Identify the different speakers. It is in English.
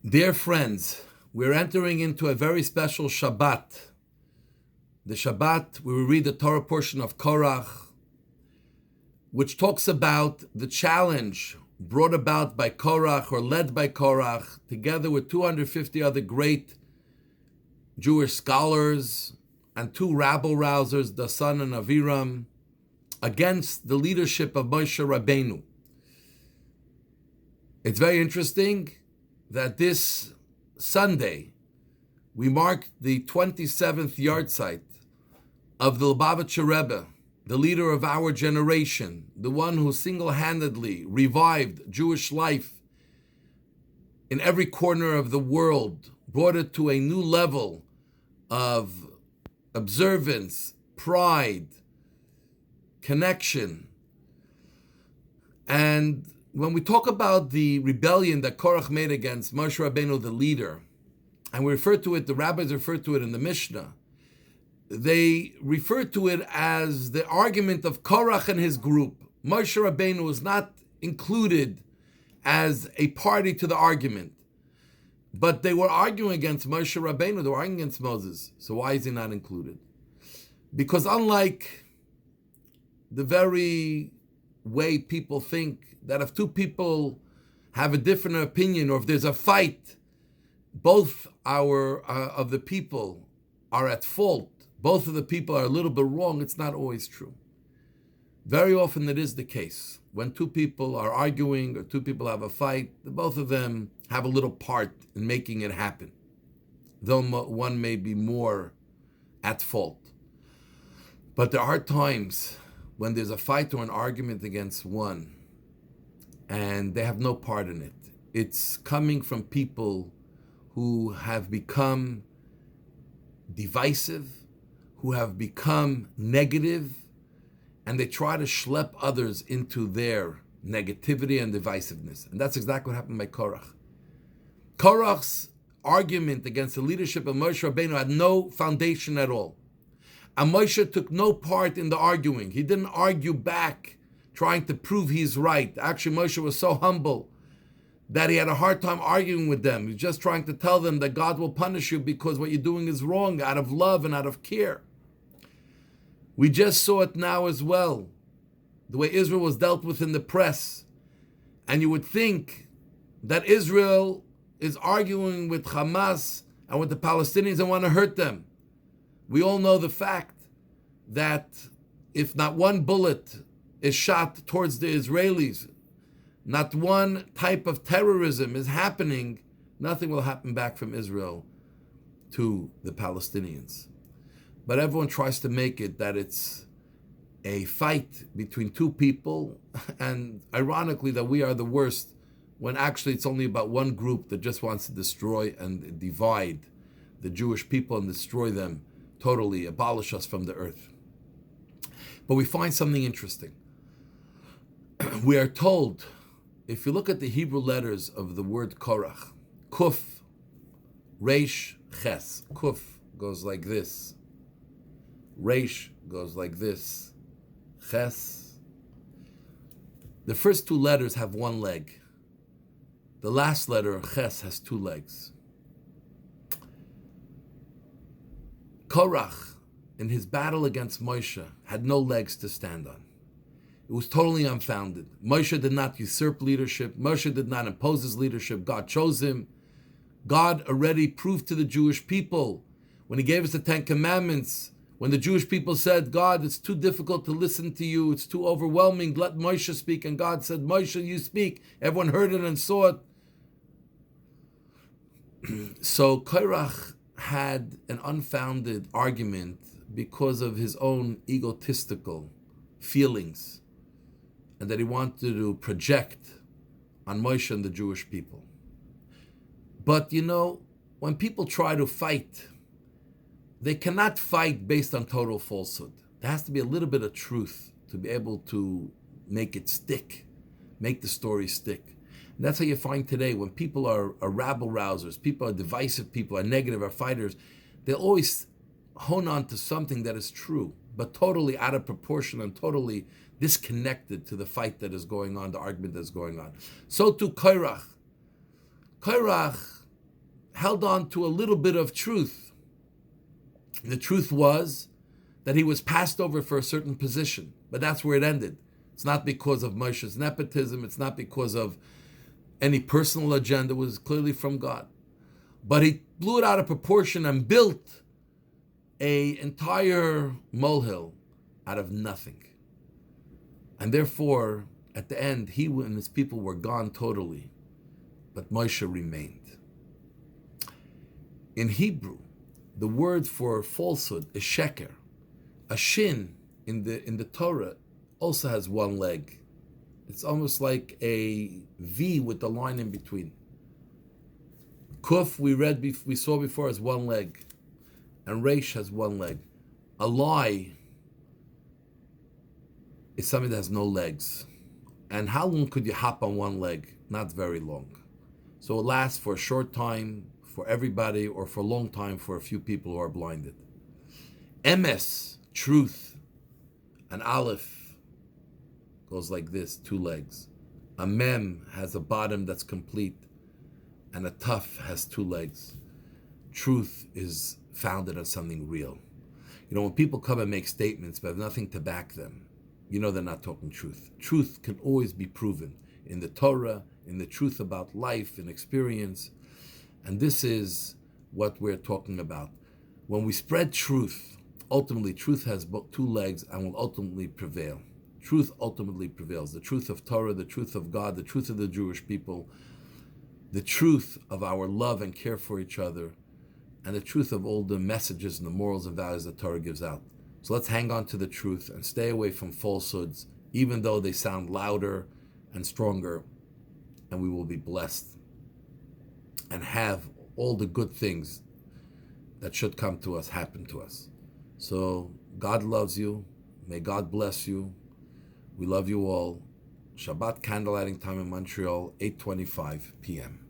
Speaker 1: Dear friends, we're entering into a very special Shabbat. The Shabbat, where we read the Torah portion of Korach, which talks about the challenge brought about by Korach or led by Korach, together with 250 other great Jewish scholars and two rabble-rousers, Dasan and Aviram, against the leadership of Moshe Rabbeinu. It's very interesting that this Sunday we marked the 27th yahrzeit of the Lubavitcher Rebbe, the leader of our generation, the one who single-handedly revived Jewish life in every corner of the world, brought it to a new level of observance, pride, connection. And when we talk about the rebellion that Korach made against Moshe Rabbeinu, the leader, and we refer to it, the rabbis refer to it in the Mishnah, they refer to it as the argument of Korach and his group. Moshe Rabbeinu was not included as a party to the argument, but they were arguing against Moshe Rabbeinu, they were arguing against Moses. So why is he not included? Because unlike the very way people think that if two people have a different opinion, or if there's a fight, both of the people are at fault, both of the people are a little bit wrong, it's not always true. Very often it is the case. When two people are arguing or two people have a fight, both of them have a little part in making it happen, though one may be more at fault. But there are times when there's a fight or an argument against one, and they have no part in it. It's coming from people who have become divisive, who have become negative, and they try to schlep others into their negativity and divisiveness. And that's exactly what happened by Korach. Korach's argument against the leadership of Moshe Rabbeinu had no foundation at all. And Moshe took no part in the arguing. He didn't argue back, trying to prove he's right. Actually, Moshe was so humble that he had a hard time arguing with them. He was just trying to tell them that God will punish you because what you're doing is wrong, out of love and out of care. We just saw it now as well, the way Israel was dealt with in the press. And you would think that Israel is arguing with Hamas and with the Palestinians and want to hurt them. We all know the fact that if not one bullet is shot towards the Israelis, not one type of terrorism is happening, nothing will happen back from Israel to the Palestinians. But everyone tries to make it that it's a fight between two people, and ironically that we are the worst, when actually it's only about one group that just wants to destroy and divide the Jewish people and destroy them totally, abolish us from the earth. But we find something interesting. We are told, if you look at the Hebrew letters of the word Korach, Kuf, Reish, Ches. Kuf goes like this. Reish goes like this. Ches. The first two letters have one leg. The last letter, Ches, has two legs. Korach, in his battle against Moshe, had no legs to stand on. It was totally unfounded. Moshe did not usurp leadership. Moshe did not impose his leadership. God chose him. God already proved to the Jewish people when he gave us the Ten Commandments, when the Jewish people said, God, it's too difficult to listen to you, it's too overwhelming, let Moshe speak. And God said, Moshe, you speak. Everyone heard it and saw it. So Korach had an unfounded argument because of his own egotistical feelings, and that he wanted to project on Moshe and the Jewish people. But when people try to fight, they cannot fight based on total falsehood. There has to be a little bit of truth to be able to make it stick, make the story stick. And that's how you find today, when people are rabble-rousers, people are divisive, people are negative, are fighters, they'll always hone on to something that is true, but totally out of proportion and totally disconnected to the fight that is going on, the argument that is going on. So too Korach. Korach held on to a little bit of truth. The truth was that he was passed over for a certain position, but that's where it ended. It's not because of Moshe's nepotism. It's not because of any personal agenda. It was clearly from God. But he blew it out of proportion and built an entire molehill out of nothing. And therefore, at the end, he and his people were gone totally. But Moshe remained. In Hebrew, the word for falsehood is sheker. A shin in the Torah also has one leg. It's almost like a V with the line in between. Kuf we saw before has one leg, and Reish has one leg. A lie is something that has no legs. And how long could you hop on one leg? Not very long. So it lasts for a short time for everybody, or for a long time for a few people who are blinded. Emes, truth, an aleph goes like this, 2 legs. A mem has a bottom that's complete, and a tuf has 2 legs. Truth is founded on something real. You know, when people come and make statements but have nothing to back them, you know they're not talking truth. Truth can always be proven in the Torah, in the truth about life and experience. And this is what we're talking about. When we spread truth, ultimately truth has 2 legs and will ultimately prevail. Truth ultimately prevails. The truth of Torah, the truth of God, the truth of the Jewish people, the truth of our love and care for each other, and the truth of all the messages and the morals and values that Torah gives out. So let's hang on to the truth and stay away from falsehoods, even though they sound louder and stronger, and we will be blessed and have all the good things that should come to us happen to us. So God loves you. May God bless you. We love you all. Shabbat candlelighting time in Montreal, 8:25 p.m.